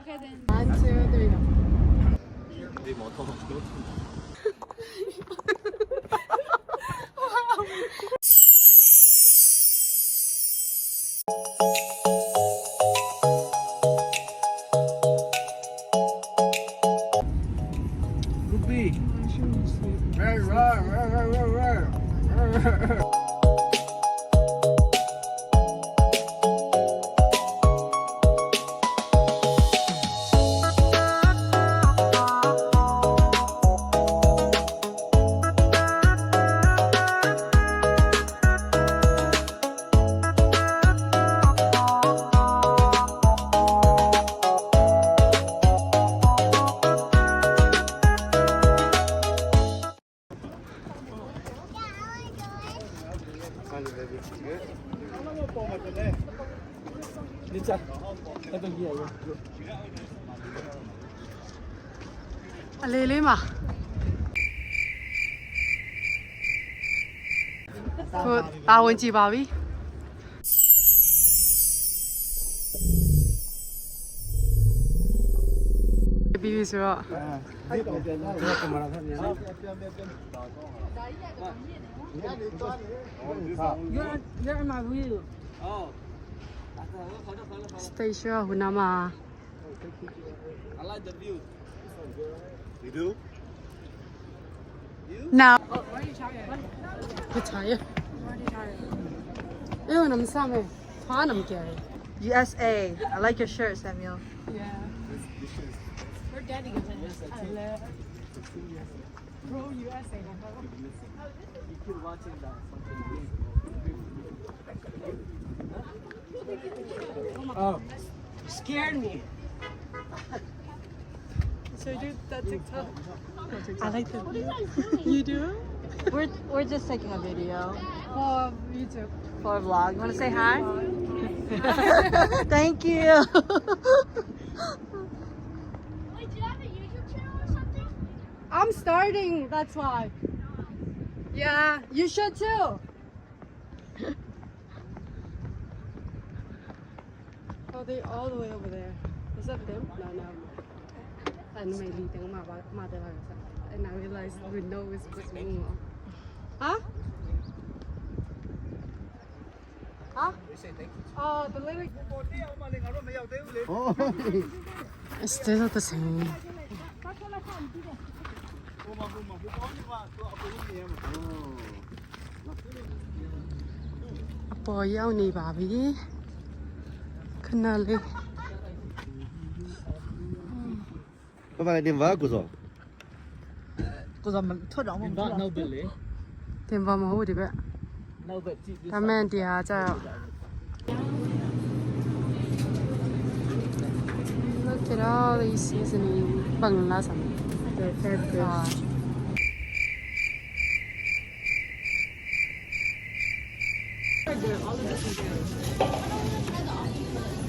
Okay then. 1, 2, 3. Ruby. Right. Lê mà. Cô tao quên chị bảo đi. Baby rồi. You're in my view. Stay sure Hunama. I like the view. You do? No. Oh, why are you tired? You're tired. Why are you tired? Ew, I'm sorry. I'm scared. USA. I like your shirt, Samuel. Yeah. Where daddy goes in this? Bro, USA. You keep watching that. Oh, you scared me. So you do that TikTok? I like the view. You do? We're just taking a video For YouTube. for a vlog. You want to say hi? Thank you. Wait, do you have a YouTube channel or something? I'm starting, that's why. Yeah, you should too. Oh, they're all the way over there. Is that them? No. And my leading mother. And I realized we know it's supposed to be more. Huh? Huh? Oh, the lyric. Oh. It's still the same. Boy, you need Bobby. Canali. Các bạn điện vào của rồi. Cô giờ mình thôi đó mà Nâu bể lẽ. Tìm vào mà hú đi bé. Nâu bể chị. Cảm ơn chị à cha. Look at all these seasoning. Bằng lá sẵn.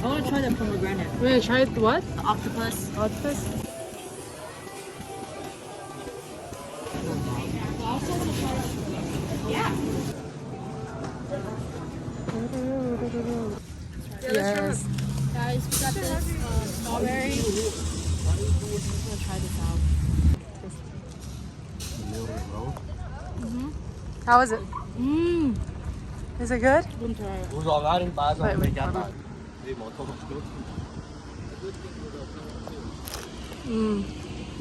I want to try the pomegranate. Wait, try what? The octopus. Octopus? Yes. Guys, we got this strawberry. I'm gonna try this out. How is it? Is it good? Ủa rồi ra đi ba rồi mày chán rồi. Đi một tô.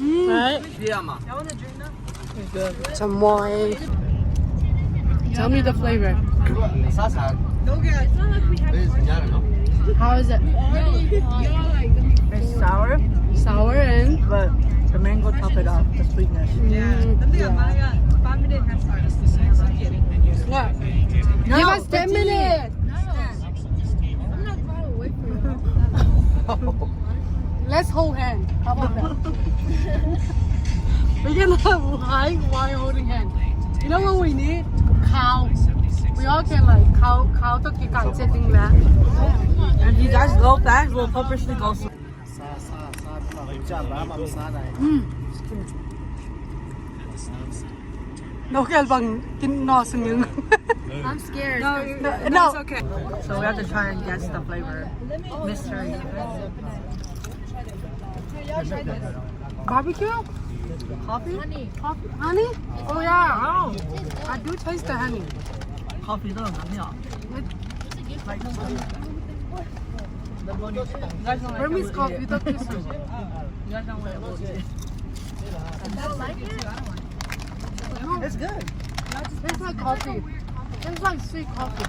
Right? Yeah mà. Some more. Tell me the flavor. Sát sàn. It's not like we have. How is it? It's sour, Sour and but the mango top it off, the sweetness. what? No, Give us 10 minutes. I'm not far away from you. Let's hold hands. How about that? We can have why holding hands. You know what we need? Cow. We all can like cow to kick out setting that. And if you guys go fast, we'll purposely go slow. Đâu cái bằng kinh no sừng nhung. I'm scared. No. It's okay. So we have to try and guess the flavor. Mystery. Barbecue? Coffee? Honey? Oh yeah. Oh, I do taste the honey. Coffee 都很难料。 Burmese coffee, the this one. It's good. It's like coffee. It's like sweet coffee.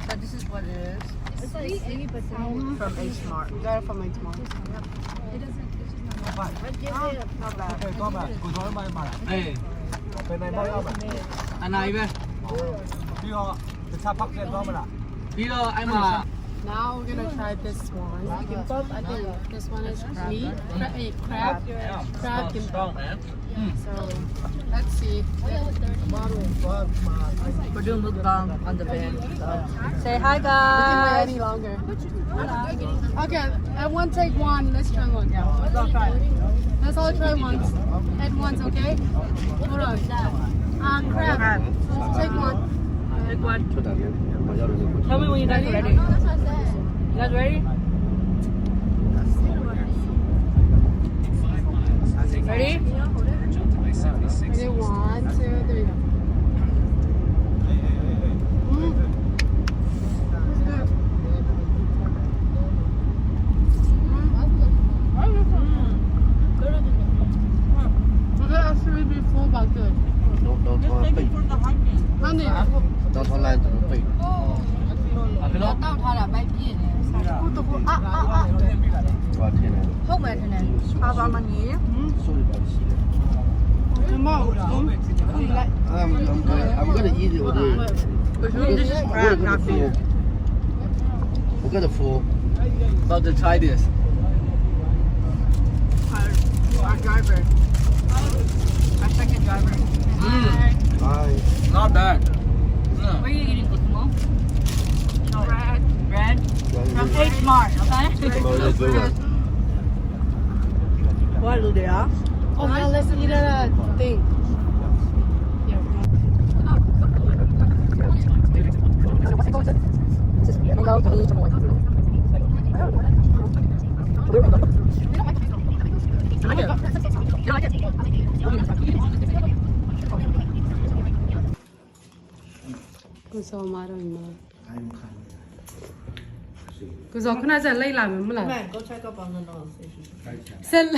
But this is what it is. It's like sweet but sour. From HMark. You got it from HMark. It doesn't. It's just not. But give it Not bad. có mà cô nói mai mà bên này mới không anh này về đi họ từ xa bắc lên đó mà đi đâu anh mà Now we're gonna try this one. Kimbap. I think this one is meat, crab kimbap. So let's see. We're doing mukbang on the bed. Say hi We can guys. wait any longer. Okay, everyone take one. Let's try one. Let's all try once. At once, okay? Hold on. Crab. Take one. Take one. Tell me when you guys are ready. You guys ready? Ready? Ready? 1, 2, 3. Would it actually be full but good? đâu thoa bị Honey. đâu thoa lan tụi nó bị qua thiên này Không mệt thế này. How about money? Come on. I'm gonna eat it with it. This is crab, not beef. We're gonna fall. about to try this Our driver. Our second driver. Hi. not bad Where are you eating, Guacamo? Bread. Bread? From HMark, okay? What do they are? Oh, now let's eat a thing. Gusto 마른 나. 그래서 그나저나 레이라면 몰라. Man, go check up on the nose. 셀.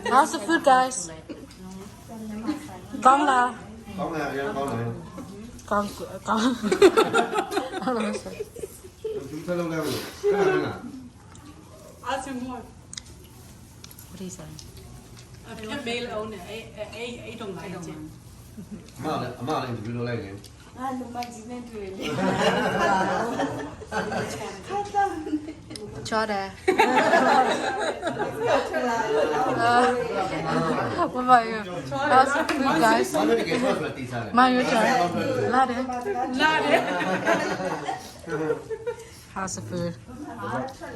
How's the food, guys? Con là Con này, con này. con. Chúng ta lâu ra rồi. Cái này là Ask him more. What do you say? Cái mail ông này, ấy trong này chứ. mà là interview lên này. Cho đây. What about you? How's the food, guys? Nó cái cái là tí sao này. Mang your turn. La de. How's the food?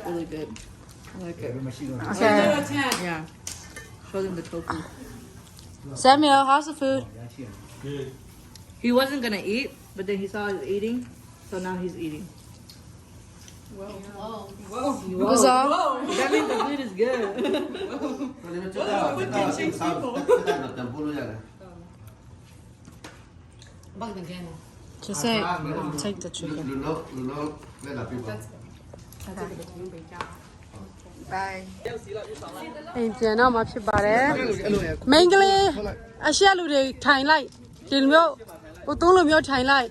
Really good. I like it. Okay. Yeah. Show them the tofu. Samuel, how's the food? He wasn't gonna eat, but then he saw us eating, so now he's eating. Whoa. That means the food is good. Just say, take the chicken. Bye. အိမ်ပြန်တော့မှဖြစ်ပါတယ်မိန်းကလေးအရှက်လူတွေထိုင်လိုက်ဒီလိုမျိုးဟိုသုံးလိုမျိုးထိုင်လိုက်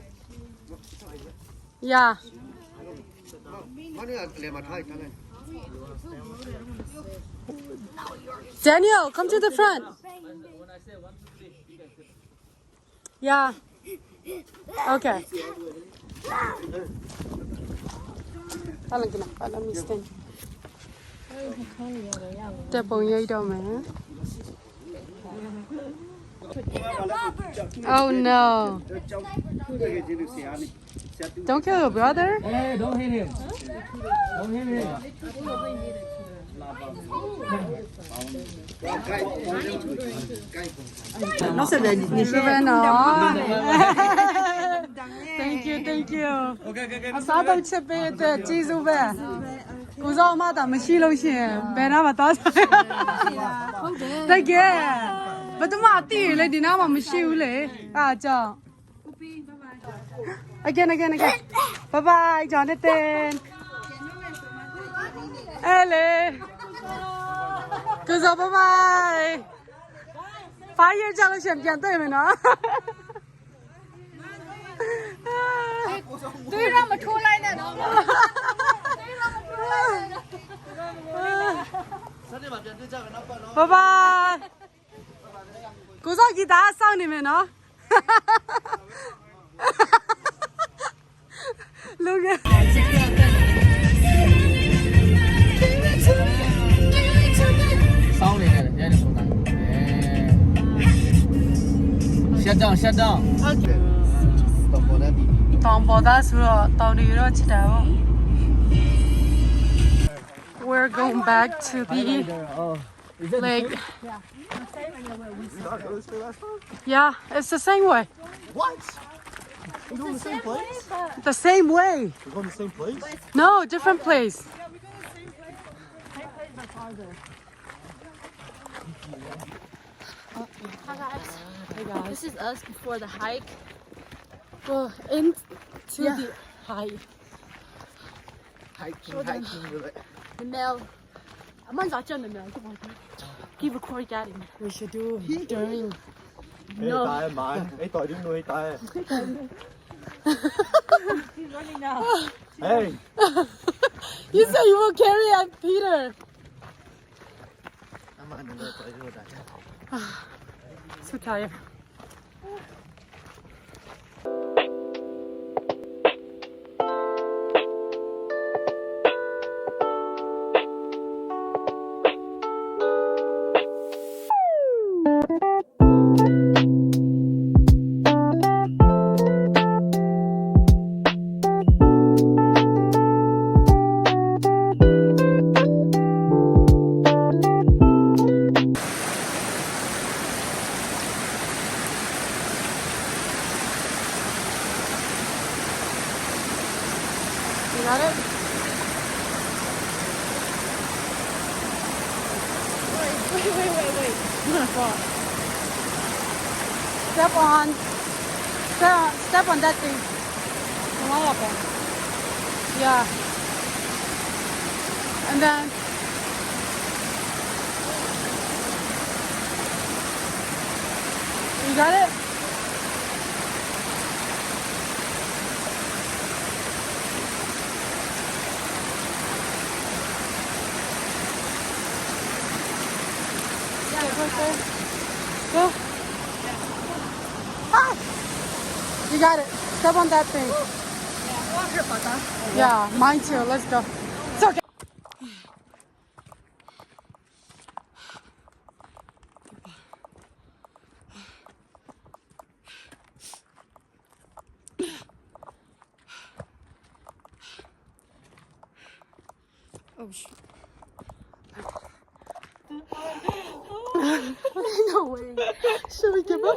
ယာDaniel, come to the front. Yeah. Okay. Let me stand. တက်ပုံရိပ်တော့မယ် Oh no. Don't kill your brother. Hey, don't hit him. Don't hit him. Nó sẽ để nhìn Sư bên nó. Thank you, thank you. Sao tôi chấp biết chỉ sư về. Cô giáo mà ta mới xí lâu xí, bên nào mà tao. Đấy kìa. But tôi mà tí lấy đi nào mà mới xí lấy. À chào. Again. Bye bye, Jonathan. Ele. Cô giáo bye bye. 8 years 之後你想變對沒呢？對讓我出來呢，能嗎？拜拜。鼓掌給大家上你們呢。錄嘅。收你嘅，一定做緊。Shut down. We're going back to the lake. Yeah, it's the same way. What? We're going the same place? The same way. We're going the same place? No, different place. Hi guys. This is us before the hike. Go into the hike. Hiking with it. The mail. I'm on the mail. Keep recording getting. We should do during. No. Tay mà, ấy tội đứng nuôi tay. He's running now. Hey. You said you will carry on Peter. So tired. You got it? Wait. You're gonna fall. Step on that thing. Come on up there. Yeah. And then you got it? Go. Ah! You got it. Step on that thing. Yeah, mine too. Let's go. It's okay. Oh shit. No way. Should we give up?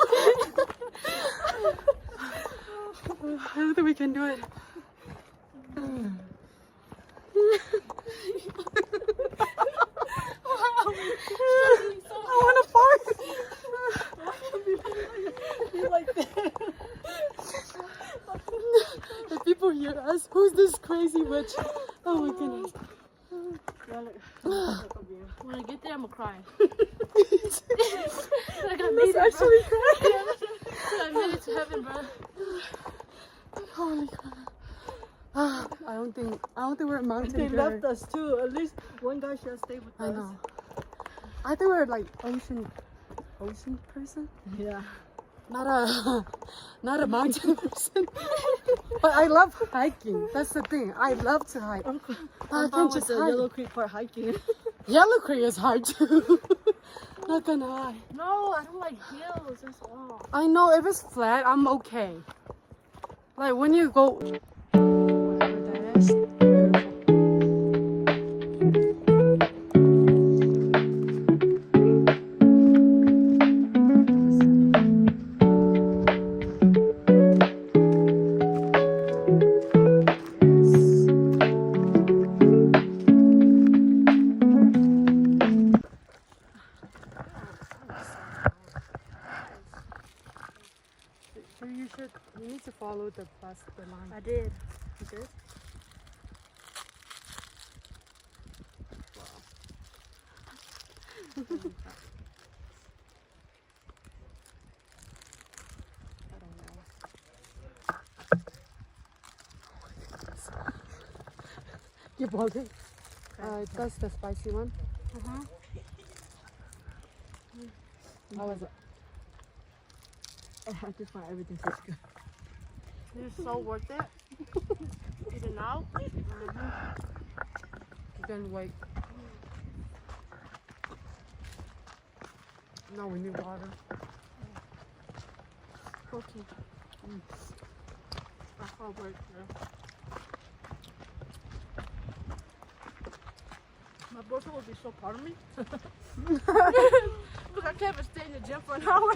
I don't think we can do it. I want to fart. You're like that. If people hear us, who's this crazy witch? Oh my goodness. When I get there, I'm gonna cry. Like I made it, actually crying. I made it to heaven, bro. Holy crap. I don't think we're mountain They girl. left us too. At least one guy should have stayed with us. I know. I think we're like ocean person. Yeah. Not a mountain person. But I love hiking. That's the thing. I love to hike. I can just hike. Yellow Creek for hiking. Yellow Creek is hard too. Not gonna lie. No, I don't like hills. That's all. I know if it's flat, I'm okay. Like when you go. Whatever that is. Beautiful. So you need to follow the line. I did. You did? I don't know. You bought it? That's the spicy one. How was it? I just find everything tastes good. It's so worth it. Eat it now. You can wait. Now we need water. Okay. I can't wait. My boyfriend would be so proud of me. Look, I can't even stay in the gym for an hour.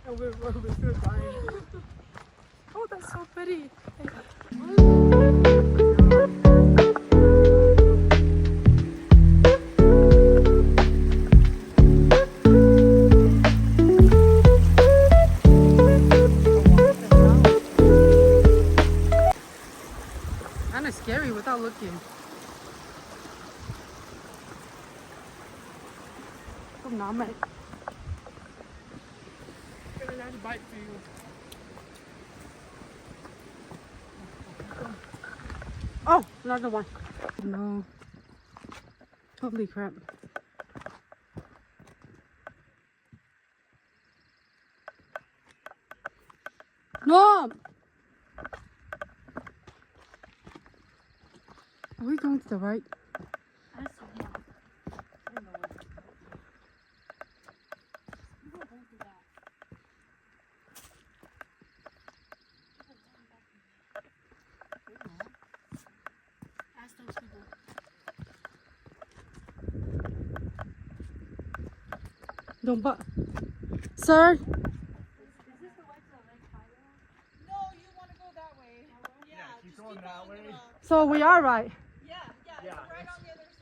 And we're still dying. Oh, that's so pretty. Kind of scary without looking. Không nóng mày. Get a nice bite for you. Oh, another one. No. Holy crap. No! Are we going to the right? That's so hot. Ask those people. Don't but. Sir? Keep going that way. So we are right. Yeah,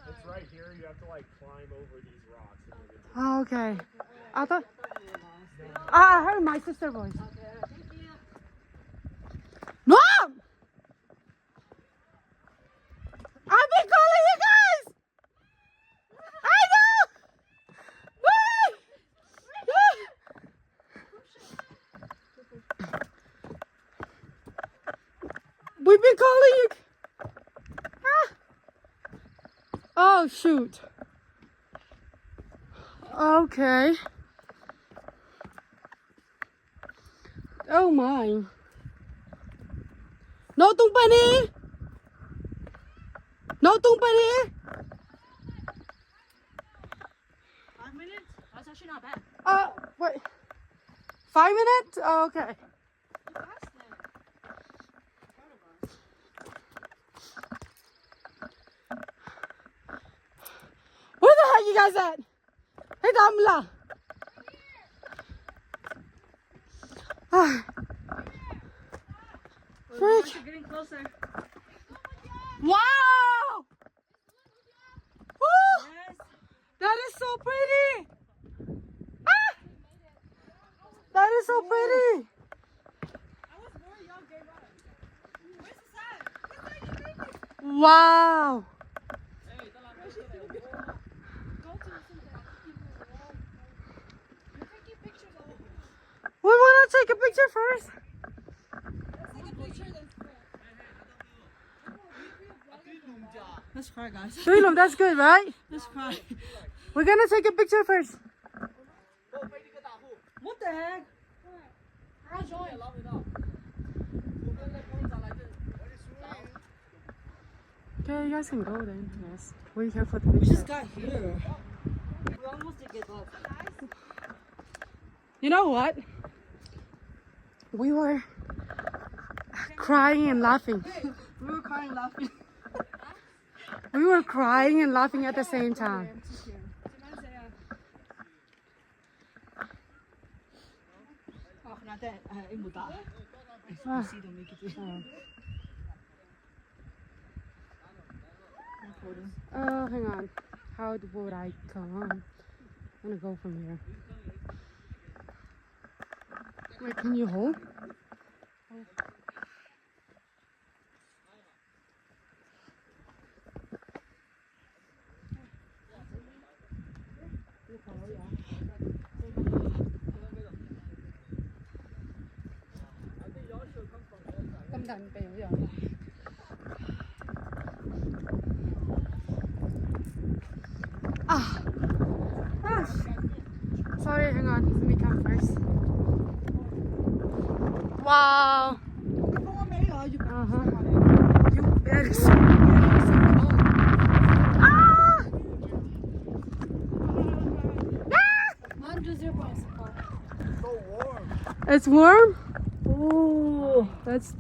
it's right here. You have to like climb over these rocks. And then Oh, okay. I thought. I heard my sister voice. No! I've been calling you guys! I know! We've been calling you. Ah. Oh, shoot. Okay. Oh my. No tung pa ni. No tung pa ni. 5 minutes? That's actually not bad. Wait. 5 minutes? Oh, okay. Where the heck you guys at? Hey, Damla. Freak. You're getting closer. Wow! Woo! Yes. That is so pretty. Ah! That is so pretty. Wow. We want to take a picture first. Let's cry, guys. Freedom, that's good, right? Let's cry. We're gonna take a picture first. What the heck? Okay, you guys can go then. Yes. We here for the We picture. just got here. We only You know what? We were crying and laughing. We were crying laughing. We were crying and laughing at the same time. Oh, hang on. How would I come? I'm gonna go from here. Wait, can you hold? Sorry, hang on. Let me come first. Wow. It is so cold. Ah! It's warm? Oh, that's.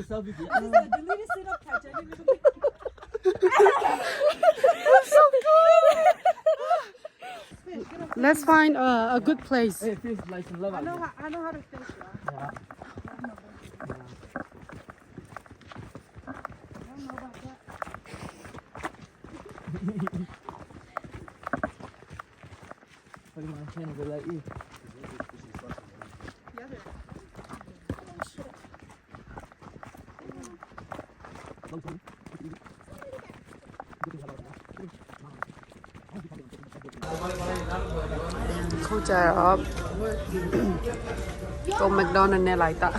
Selfie. Let's find a good place. It feels like love. I know how to fish. Yeah. Put my hand over like you. Không chờ ở cô McDonald's này lại tạ.